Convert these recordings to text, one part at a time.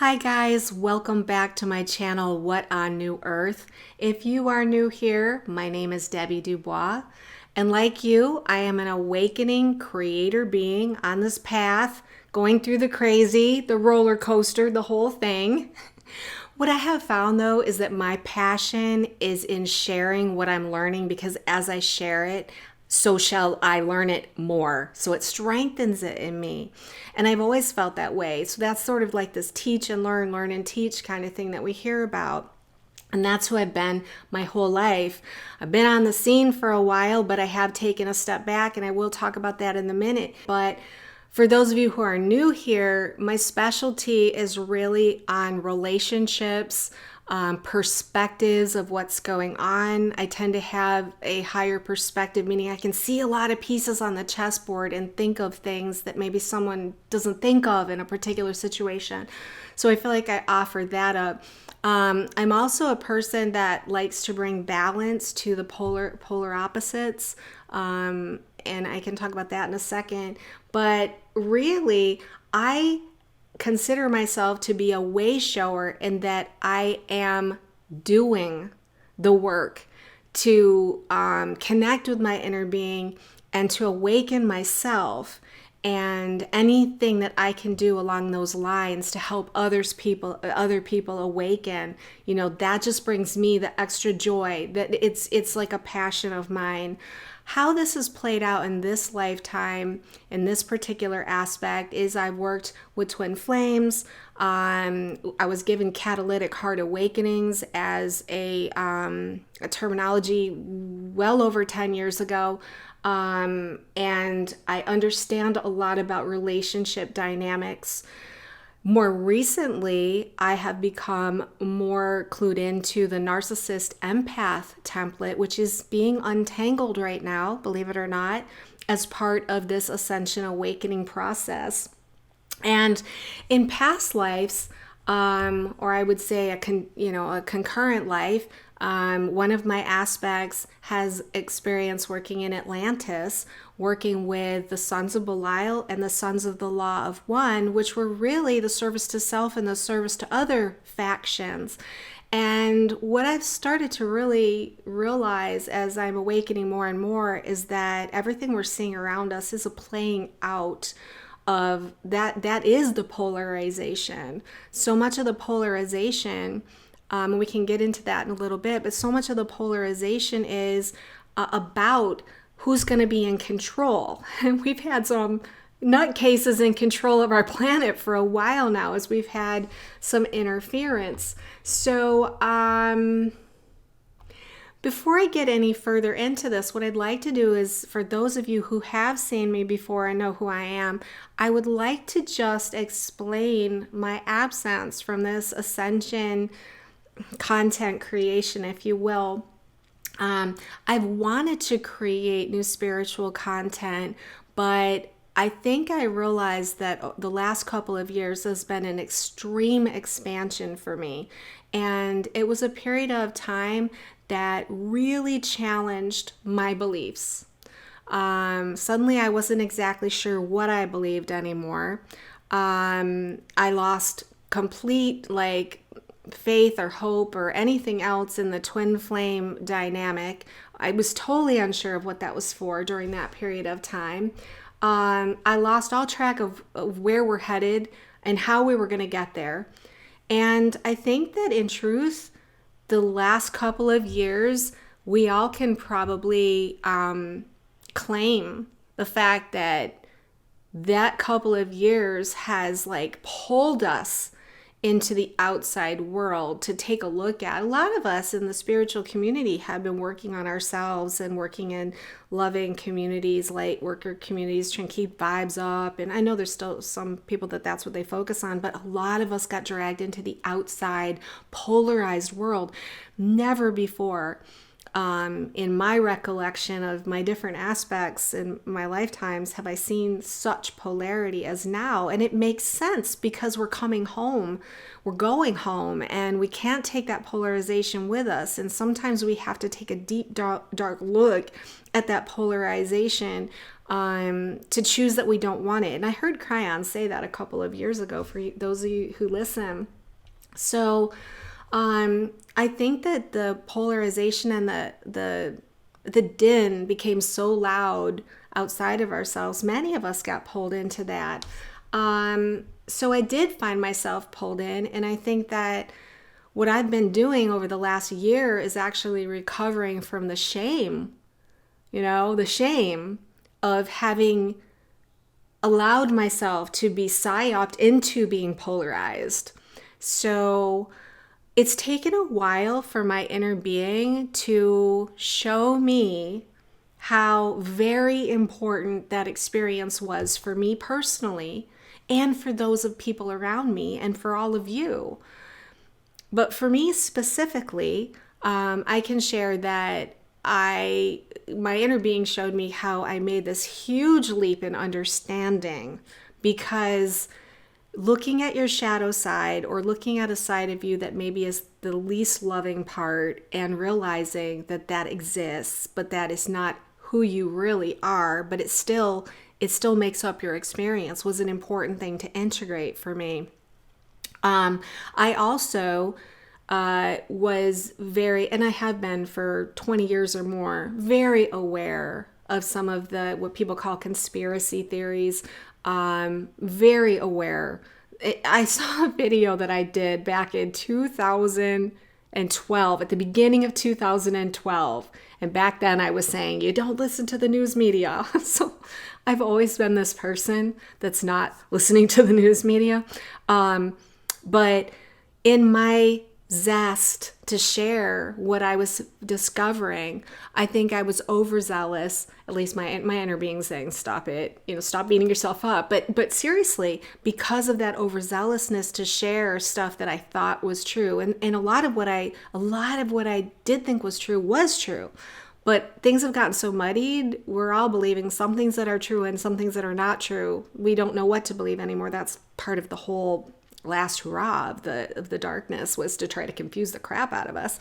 Hi guys, welcome back to my channel, What on New Earth. If you are new here, my name is Debbie Dubois, and like you, I am an awakening creator being on this path, going through the crazy, the roller coaster, the whole thing. What I have found though is that my passion is in sharing what I'm learning, because as I share it, so shall I learn it more. So it strengthens it in me. And I've always felt that way. So that's sort of like this teach and learn, learn and teach kind of thing that we hear about. And that's who I've been my whole life. I've been on the scene for a while, but I have taken a step back, and I will talk about that in a minute. But for those of you who are new here, my specialty is really on relationships, perspectives of what's going on. I tend to have a higher perspective, meaning I can see a lot of pieces on the chessboard and think of things that maybe someone doesn't think of in a particular situation. So I feel like I offer that up. I'm also a person that likes to bring balance to the polar opposites. And I can talk about that in a second. But really, I consider myself to be a way shower in that I am doing the work to connect with my inner being and to awaken myself, and anything that I can do along those lines to help other people awaken, that just brings me the extra joy. That it's like a passion of mine. How this has played out in this lifetime, in this particular aspect, is I worked with twin flames. I was given catalytic heart awakenings as a terminology well over 10 years ago. And I understand a lot about relationship dynamics. More recently, I have become more clued into the narcissist empath template, which is being untangled right now, believe it or not, as part of this ascension awakening process. And in past lives, or I would say a concurrent life, one of my aspects has experience working in Atlantis, working with the sons of Belial and the sons of the Law of One, which were really the service to self and the service to other factions. And what I've started to really realize as I'm awakening more and more is that everything we're seeing around us is a playing out of that is the polarization. So much of the polarization, we can get into that in a little bit, but so much of the polarization is about who's going to be in control. And we've had some nutcases in control of our planet for a while now, as we've had some interference. So before I get any further into this, what I'd like to do is, for those of you who have seen me before and know who I am, I would like to just explain my absence from this ascension content creation, if you will. I've wanted to create new spiritual content, but I think I realized that the last couple of years has been an extreme expansion for me. And it was a period of time that really challenged my beliefs. Suddenly I wasn't exactly sure what I believed anymore. I lost complete faith or hope or anything else in the twin flame dynamic. I was totally unsure of what that was for during that period of time. I lost all track of where we're headed and how we were going to get there. And I think that in truth, the last couple of years, we all can probably claim the fact that that couple of years has pulled us into the outside world to take a look at. A lot of us in the spiritual community have been working on ourselves and working in loving communities, light worker communities, trying to keep vibes up. And I know there's still some people that's what they focus on, but a lot of us got dragged into the outside polarized world. Never before in my recollection of my different aspects in my lifetimes, have I seen such polarity as now. And it makes sense because we're coming home, we're going home, and we can't take that polarization with us. And sometimes we have to take a deep, dark look at that polarization to choose that we don't want it. And I heard Cryon say that a couple of years ago for those of you who listen. So I think that the polarization and the din became so loud outside of ourselves. Many of us got pulled into that. So I did find myself pulled in, and I think that what I've been doing over the last year is actually recovering from the shame, the shame of having allowed myself to be psyoped into being polarized. So it's taken a while for my inner being to show me how very important that experience was for me personally, and for those of people around me, and for all of you. But for me specifically, I can share that my inner being showed me how I made this huge leap in understanding, because looking at your shadow side, or looking at a side of you that maybe is the least loving part, and realizing that that exists, but that is not who you really are, but it still makes up your experience, was an important thing to integrate for me. I also was very, and I have been for 20 years or more, very aware of some of what people call conspiracy theories. Very aware. I saw a video that I did back in 2012, at the beginning of 2012. And back then I was saying, you don't listen to the news media. So I've always been this person that's not listening to the news media. But in my zest to share what I was discovering, I think I was overzealous. At least my inner being saying, stop it, stop beating yourself up. But seriously, because of that overzealousness to share stuff that I thought was true, and a lot of what I did think was true. But things have gotten so muddied, we're all believing some things that are true and some things that are not true. We don't know what to believe anymore. That's part of the whole last hurrah of the darkness, was to try to confuse the crap out of us.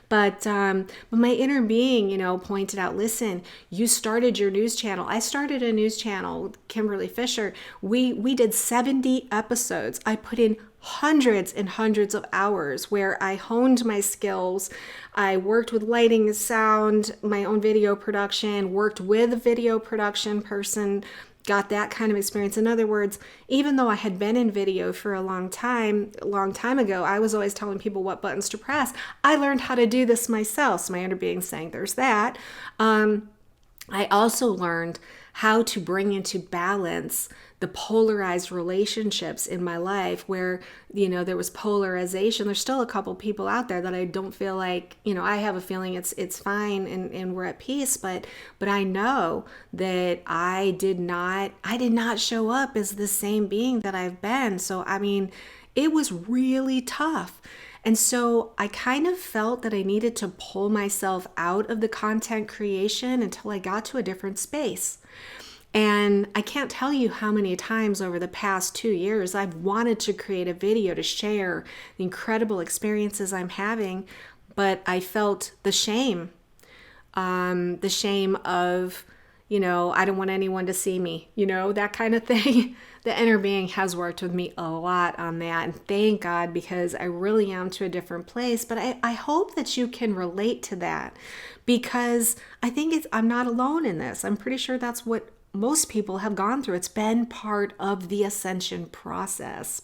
But my inner being, pointed out, listen, you started your news channel. I started a news channel with Kimberly Fisher. We did 70 episodes. I put in hundreds and hundreds of hours where I honed my skills. I worked with lighting and sound, my own video production, worked with a video production person, got that kind of experience. In other words, even though I had been in video for a long time ago, I was always telling people what buttons to press. I learned how to do this myself. So my inner being saying, there's that. I also learned how to bring into balance the polarized relationships in my life where, there was polarization. There's still a couple people out there that I don't feel like, I have a feeling it's fine and we're at peace, but I know that I did not show up as the same being that I've been. So, it was really tough. And so I kind of felt that I needed to pull myself out of the content creation until I got to a different space. And I can't tell you how many times over the past 2 years I've wanted to create a video to share the incredible experiences I'm having, but I felt the shame of, I don't want anyone to see me, that kind of thing. The inner being has worked with me a lot on that, and thank God, because I really am to a different place. But I hope that you can relate to that, because I think I'm not alone in this. I'm pretty sure that's what most people have gone through. It's been part of the ascension process.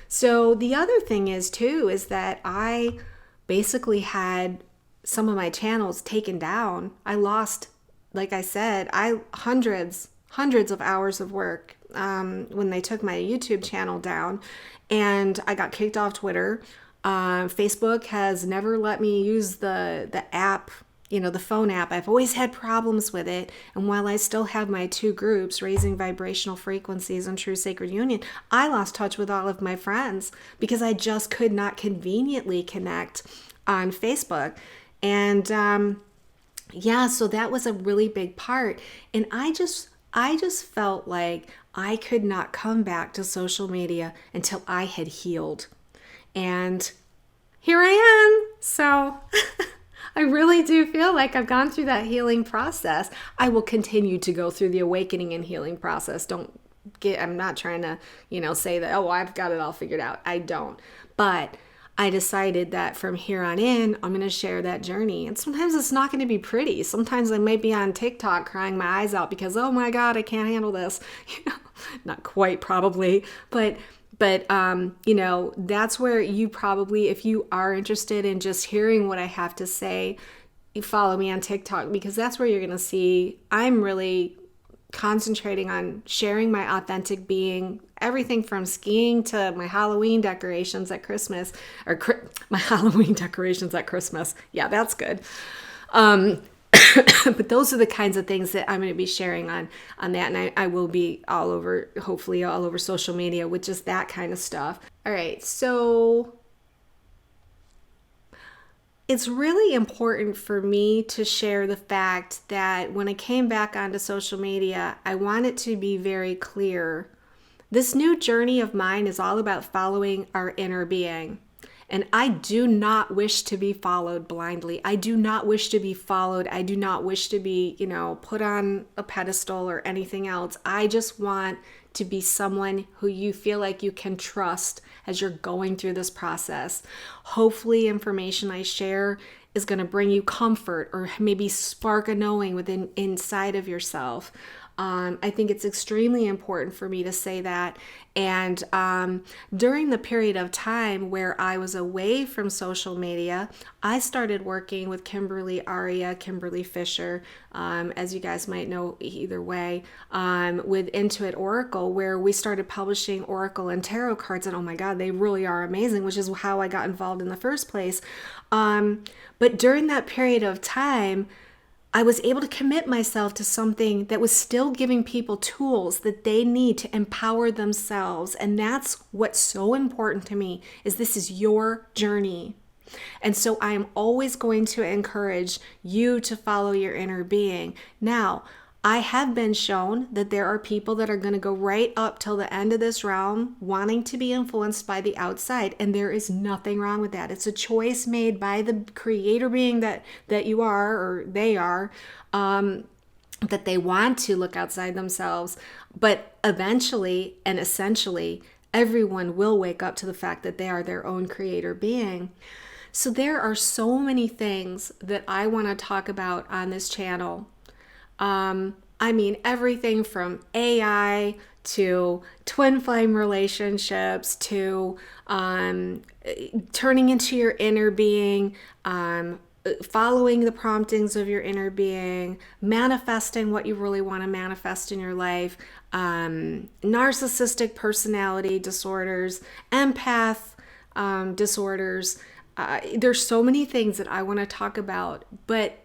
So the other thing is that I basically had some of my channels taken down. I lost, like I said, hundreds of hours of work when they took my YouTube channel down, and I got kicked off Twitter. Facebook has never let me use the app, the phone app. I've always had problems with it. And while I still have my 2 groups, Raising Vibrational Frequencies and True Sacred Union, I lost touch with all of my friends because I just could not conveniently connect on Facebook. And yeah, so that was a really big part. And I just felt like I could not come back to social media until I had healed. And here I am. So I really do feel like I've gone through that healing process. I will continue to go through the awakening and healing process. I'm not trying to, say that, oh, I've got it all figured out. I don't. But I decided that from here on in, I'm going to share that journey. And sometimes it's not going to be pretty. Sometimes I might be on TikTok crying my eyes out because, oh my God, I can't handle this. Not quite probably, but that's where you probably, if you are interested in just hearing what I have to say, you follow me on TikTok, because that's where you're going to see I'm really concentrating on sharing my authentic being, everything from skiing to my Halloween decorations at Christmas, my Halloween decorations at Christmas. Yeah, that's good. But those are the kinds of things that I'm going to be sharing on that. And I will be all over, hopefully all over social media with just that kind of stuff. All right. So it's really important for me to share the fact that when I came back onto social media, I want it to be very clear. This new journey of mine is all about following our inner being. And I do not wish to be followed blindly. I do not wish to be followed. I do not wish to be, put on a pedestal or anything else. I just want to be someone who you feel like you can trust as you're going through this process. Hopefully, information I share is going to bring you comfort or maybe spark a knowing within inside of yourself. I think it's extremely important for me to say that. And during the period of time where I was away from social media, I started working with Kimberly Fisher, as you guys might know either way, with Intuit Oracle, where we started publishing Oracle and Tarot cards. And oh my God, they really are amazing, which is how I got involved in the first place. But during that period of time, I was able to commit myself to something that was still giving people tools that they need to empower themselves. And that's what's so important to me, is this is your journey. And so I am always going to encourage you to follow your inner being. Now, I have been shown that there are people that are going to go right up till the end of this realm wanting to be influenced by the outside. And there is nothing wrong with that. It's a choice made by the creator being that you are, or they are, that they want to look outside themselves. But eventually and essentially, everyone will wake up to the fact that they are their own creator being. So there are so many things that I want to talk about on this channel. Everything from AI to twin flame relationships to turning into your inner being, following the promptings of your inner being, manifesting what you really want to manifest in your life, narcissistic personality disorders, empath disorders. There's so many things that I want to talk about, but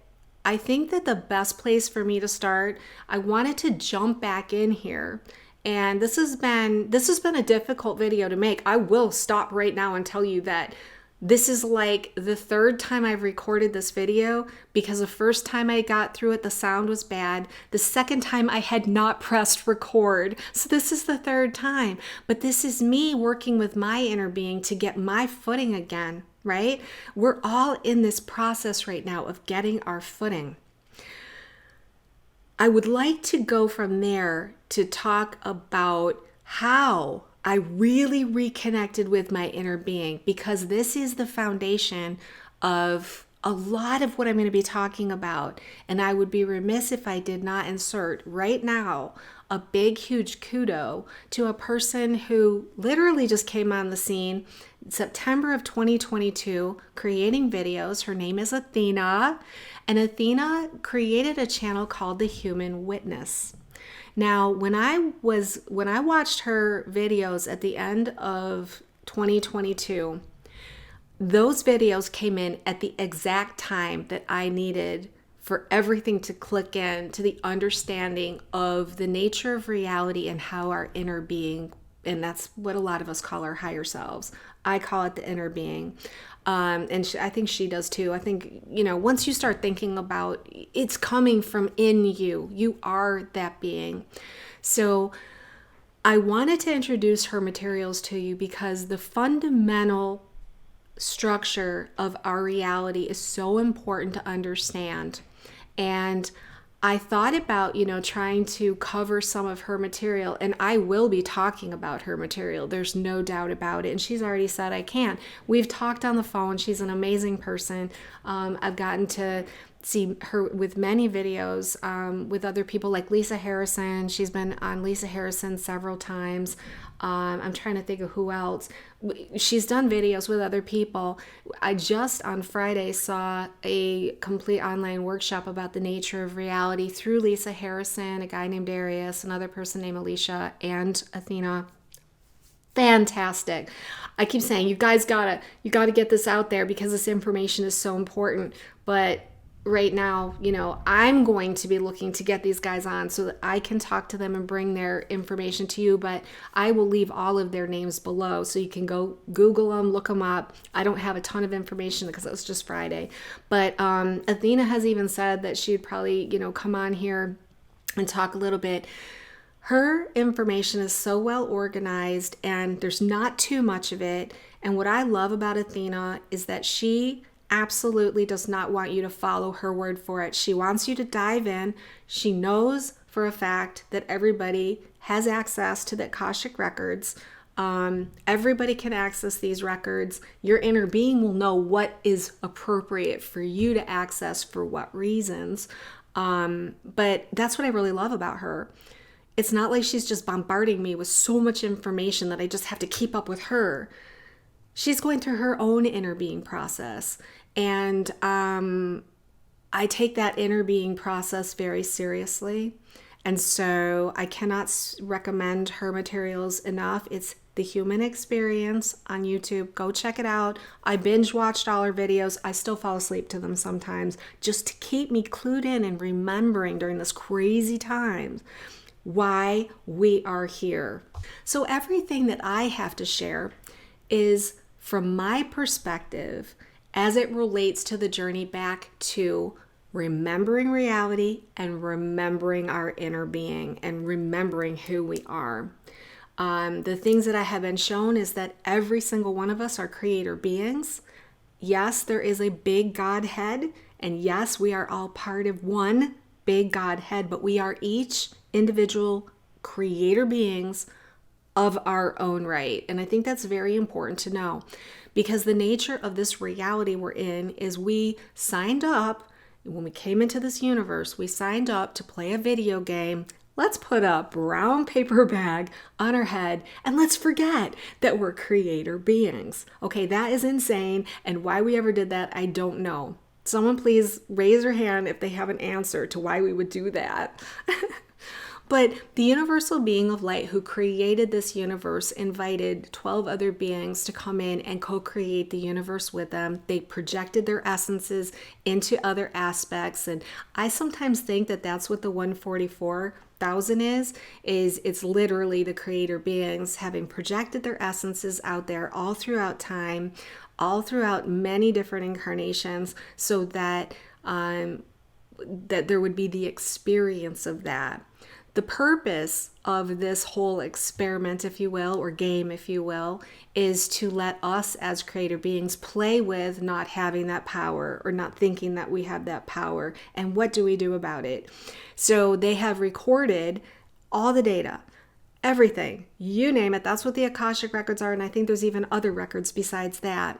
I think that the best place for me to start, I wanted to jump back in here. And this has been a difficult video to make. I will stop right now and tell you that this is like the third time I've recorded this video, because the first time I got through it, the sound was bad. The second time I had not pressed record. So this is the third time. But this is me working with my inner being to get my footing again, right? We're all in this process right now of getting our footing. I would like to go from there to talk about how I really reconnected with my inner being, because this is the foundation of a lot of what I'm going to be talking about. And I would be remiss if I did not insert right now a big, huge kudo to a person who literally just came on the scene in September of 2022, creating videos. Her name is Athena, and Athena created a channel called The Human Witness. Now, when I watched her videos at the end of 2022, those videos came in at the exact time that I needed for everything to click in to the understanding of the nature of reality and how our inner being, and that's what a lot of us call our higher selves. I call it the inner being. I think she does too. I think, once you start thinking about it's coming from in you, you are that being. So I wanted to introduce her materials to you because the fundamental structure of our reality is so important to understand. And I thought about, trying to cover some of her material, and I will be talking about her material. There's no doubt about it. And she's already said I can. We've talked on the phone. She's an amazing person. I've gotten to see her with many videos with other people like Lisa Harrison. She's been on Lisa Harrison several times. I'm trying to think of who else. She's done videos with other people. I just on Friday saw a complete online workshop about the nature of reality through Lisa Harrison, a guy named Darius, another person named Alicia, and Athena. Fantastic. I keep saying you gotta get this out there because this information is so important. But right now, I'm going to be looking to get these guys on so that I can talk to them and bring their information to you, but I will leave all of their names below so you can go Google them, look them up. I don't have a ton of information because it was just Friday, but Athena has even said that she'd probably, come on here and talk a little bit. Her information is so well organized and there's not too much of it. And what I love about Athena is that she absolutely does not want you to follow her word for it. She wants you to dive in. She knows for a fact that everybody has access to the Akashic records. Everybody can access these records. Your inner being will know what is appropriate for you to access for what reasons. But that's what I really love about her. It's not like she's just bombarding me with so much information that I just have to keep up with her. She's going through her own inner being process. And I take that inner being process very seriously. And so I cannot recommend her materials enough. It's The Human Experience on YouTube. Go check it out. I binge watched all her videos. I still fall asleep to them sometimes just to keep me clued in and remembering during this crazy time why we are here. So everything that I have to share is from my perspective as it relates to the journey back to remembering reality and remembering our inner being and remembering who we are. The things that I have been shown is that every single one of us are creator beings. Yes, there is a big Godhead, and yes, we are all part of one big Godhead, but we are each individual creator beings of our own right. And I think that's very important to know because the nature of this reality we're in is we signed up, when we came into this universe, we signed up to play a video game. Let's put a brown paper bag on our head and let's forget that we're creator beings. Okay, that is insane. And why we ever did that, I don't know. Someone please raise their hand if they have an answer to why we would do that. But the universal being of light who created this universe invited 12 other beings to come in and co-create the universe with them. They projected their essences into other aspects. And I sometimes think that that's what the 144,000 is it's literally the creator beings having projected their essences out there all throughout time, all throughout many different incarnations, so that that there would be the experience of that. The purpose of this whole experiment, if you will, or game, if you will, is to let us as creator beings play with not having that power or not thinking that we have that power. And what do we do about it? So they have recorded all the data, everything, you name it. That's what the Akashic records are. And I think there's even other records besides that.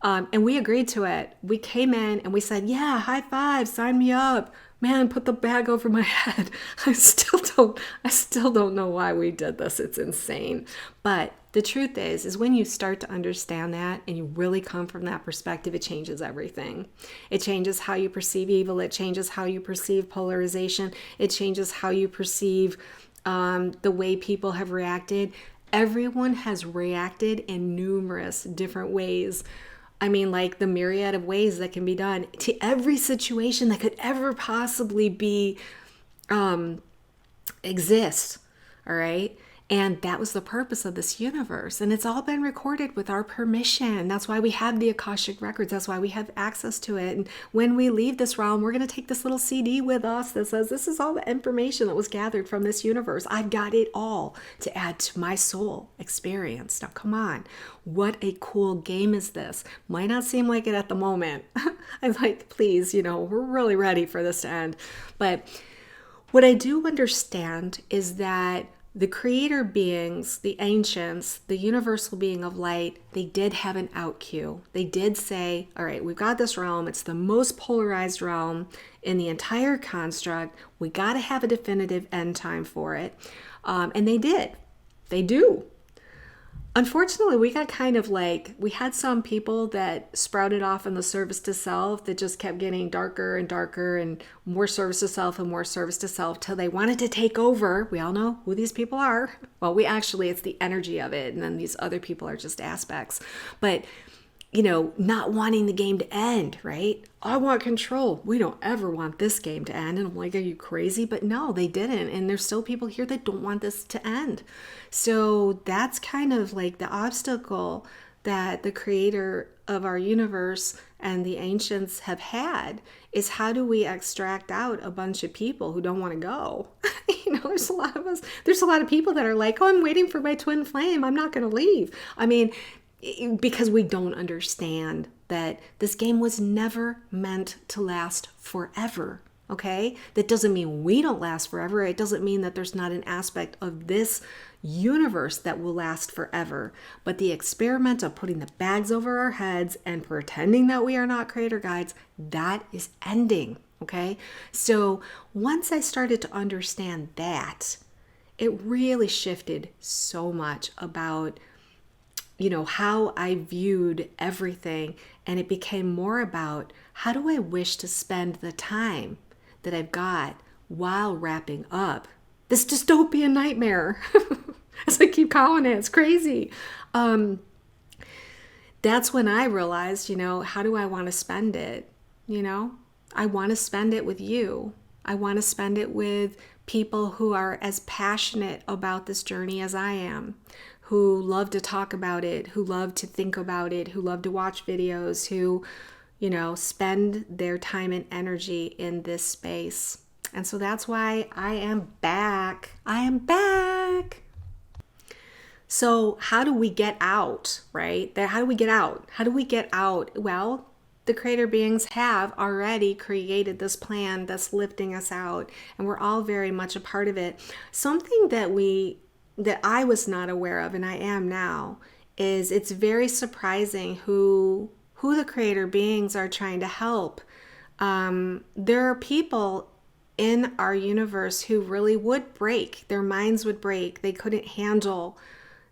And we agreed to it. We came in and we said, yeah, high five, sign me up. Man, put the bag over my head. I still don't know why we did this. It's insane. But the truth is when you start to understand that and you really come from that perspective, it changes everything. It changes how you perceive evil. It changes how you perceive polarization. It changes how you perceive the way people have reacted. Everyone has reacted in numerous different ways. I mean, like the myriad of ways that can be done to every situation that could ever possibly be, exist. All right. And that was the purpose of this universe. And it's all been recorded with our permission. That's why we have the Akashic records. That's why we have access to it. And when we leave this realm, we're going to take this little CD with us that says, this is all the information that was gathered from this universe. I've got it all to add to my soul experience. Now, come on. What a cool game is this? Might not seem like it at the moment. I'm like, please, we're really ready for this to end. But what I do understand is that the creator beings, the ancients, the universal being of light, they did have an out cue. They did say, all right, we've got this realm. It's the most polarized realm in the entire construct. We got to have a definitive end time for it. And they did. They do. Unfortunately, we got we had some people that sprouted off in the service to self that just kept getting darker and darker and more service to self and more service to self till they wanted to take over. We all know who these people are. Well, it's the energy of it. And then these other people are just aspects. But, not wanting the game to end, right? I want control. We don't ever want this game to end. And I'm like, are you crazy? But no, they didn't. And there's still people here that don't want this to end. So that's kind of like the obstacle that the creator of our universe and the ancients have had is how do we extract out a bunch of people who don't want to go? There's a lot of us. There's a lot of people that are like, oh, I'm waiting for my twin flame. I'm not going to leave. Because we don't understand that this game was never meant to last forever, okay? That doesn't mean we don't last forever. It doesn't mean that there's not an aspect of this universe that will last forever. But the experiment of putting the bags over our heads and pretending that we are not creator guides, that is ending, okay? So once I started to understand that, it really shifted so much about how I viewed everything. And it became more about how do I wish to spend the time that I've got while wrapping up this dystopian nightmare. As I keep calling it, it's crazy. That's when I realized, how do I want to spend it? I want to spend it with you. I want to spend it with people who are as passionate about this journey as I am, who love to talk about it, who love to think about it, who love to watch videos, who, spend their time and energy in this space. And so that's why I am back. I am back. So how do we get out, right? How do we get out? How do we get out? Well, the creator beings have already created this plan that's lifting us out, and we're all very much a part of it. Something that I was not aware of, and I am now, is it's very surprising who the creator beings are trying to help. There are people in our universe who really would break. Their minds would break. They couldn't handle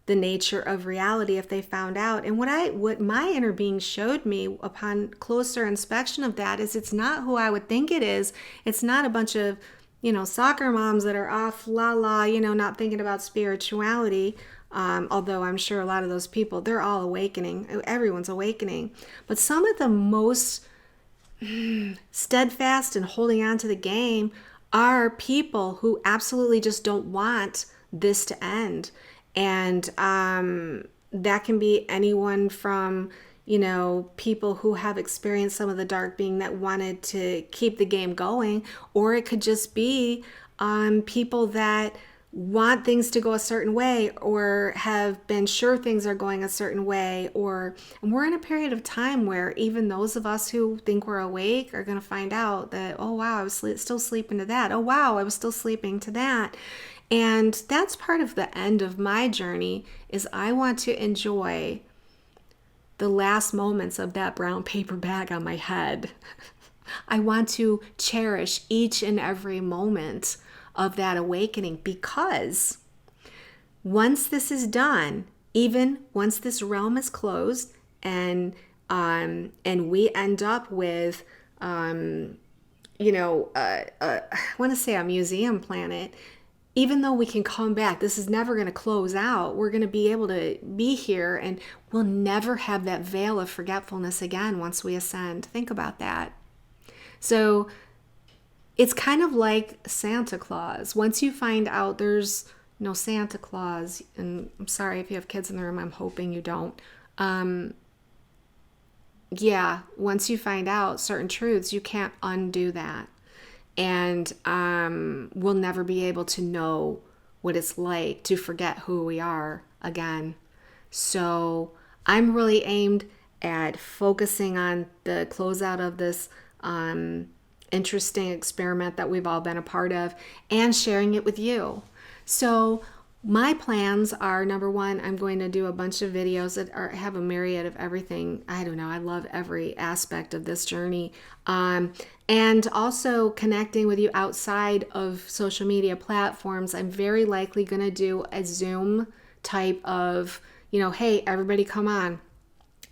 the nature of reality if they found out. And what my inner being showed me upon closer inspection of that is it's not who I would think it is. It's not a bunch of soccer moms that are off not thinking about spirituality. Although I'm sure a lot of those people, they're all awakening. Everyone's awakening. But some of the most steadfast and holding on to the game are people who absolutely just don't want this to end. And that can be anyone from people who have experienced some of the dark being that wanted to keep the game going, or it could just be people that want things to go a certain way or have been sure things are going a certain way, and we're in a period of time where even those of us who think we're awake are going to find out that, oh wow, I was still sleeping to that. Oh wow, I was still sleeping to that. And that's part of the end of my journey is I want to enjoy the last moments of that brown paper bag on my head. I want to cherish each and every moment of that awakening, because once this is done, even once this realm is closed and we end up with I want to say a museum planet, even though we can come back, this is never going to close out. We're going to be able to be here, and we'll never have that veil of forgetfulness again once we ascend. Think about that. So it's kind of like Santa Claus. Once you find out there's no Santa Claus. And I'm sorry if you have kids in the room, I'm hoping you don't. Yeah, once you find out certain truths, you can't undo that. And we'll never be able to know what it's like to forget who we are again. So I'm really aimed at focusing on the closeout of this interesting experiment that we've all been a part of and sharing it with you. So my plans are, number one, I'm going to do a bunch of videos that have a myriad of everything. I don't know. I love every aspect of this journey. And also connecting with you outside of social media platforms. I'm very likely going to do a Zoom type of, hey, everybody come on.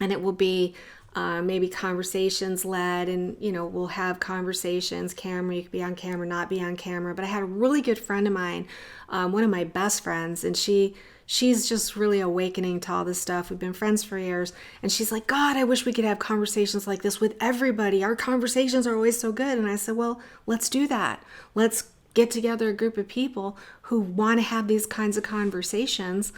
And it will be maybe conversations led, and we'll have conversations. Camera, you could be on camera, not be on camera. But I had a really good friend of mine, one of my best friends, and she's just really awakening to all this stuff. We've been friends for years, and she's like, God, I wish we could have conversations like this with everybody. Our conversations are always so good. And I said, well, let's do that. Let's get together a group of people who want to have these kinds of conversations.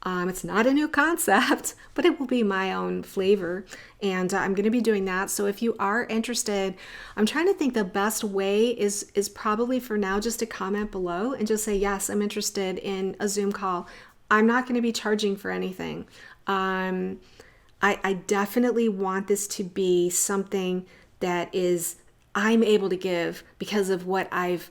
It's not a new concept, but it will be my own flavor. And I'm going to be doing that. So if you are interested, I'm trying to think the best way is probably for now just to comment below and just say, yes, I'm interested in a Zoom call. I'm not going to be charging for anything. I definitely want this to be something that I'm able to give because of what I've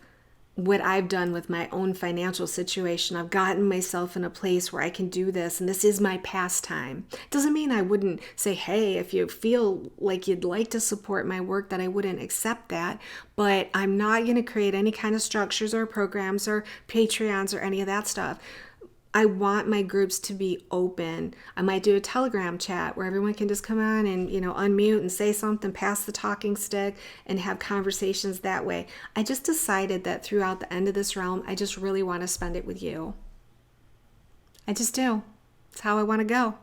done with my own financial situation. I've gotten myself in a place where I can do this, and this is my pastime. Doesn't mean I wouldn't say, hey, if you feel like you'd like to support my work, that I wouldn't accept that, but I'm not going to create any kind of structures or programs or Patreons or any of that stuff. I want my groups to be open. I might do a Telegram chat where everyone can just come on and, unmute and say something, pass the talking stick, and have conversations that way. I just decided that throughout the end of this realm, I just really want to spend it with you. I just do. It's how I want to go.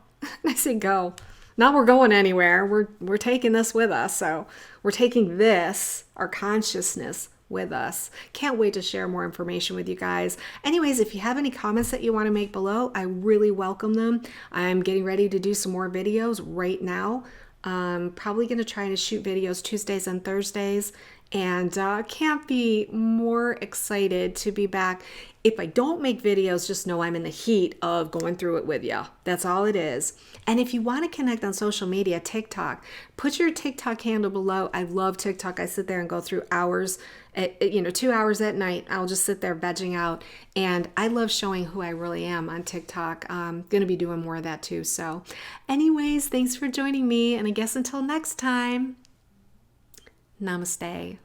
I say go. Not we're going anywhere. We're taking this with us. So we're taking this, our consciousness, with us. Can't wait to share more information with you guys. Anyways, if you have any comments that you want to make below, I really welcome them. I'm getting ready to do some more videos right now. Probably going to try to shoot videos Tuesdays and Thursdays, and can't be more excited to be back. If I don't make videos, just know I'm in the heat of going through it with you. That's all it is. And if you want to connect on social media, TikTok, put your TikTok handle below. I love TikTok. I sit there and go through hours, 2 hours at night. I'll just sit there vegging out. And I love showing who I really am on TikTok. I'm going to be doing more of that too. So anyways, thanks for joining me. And I guess until next time, namaste.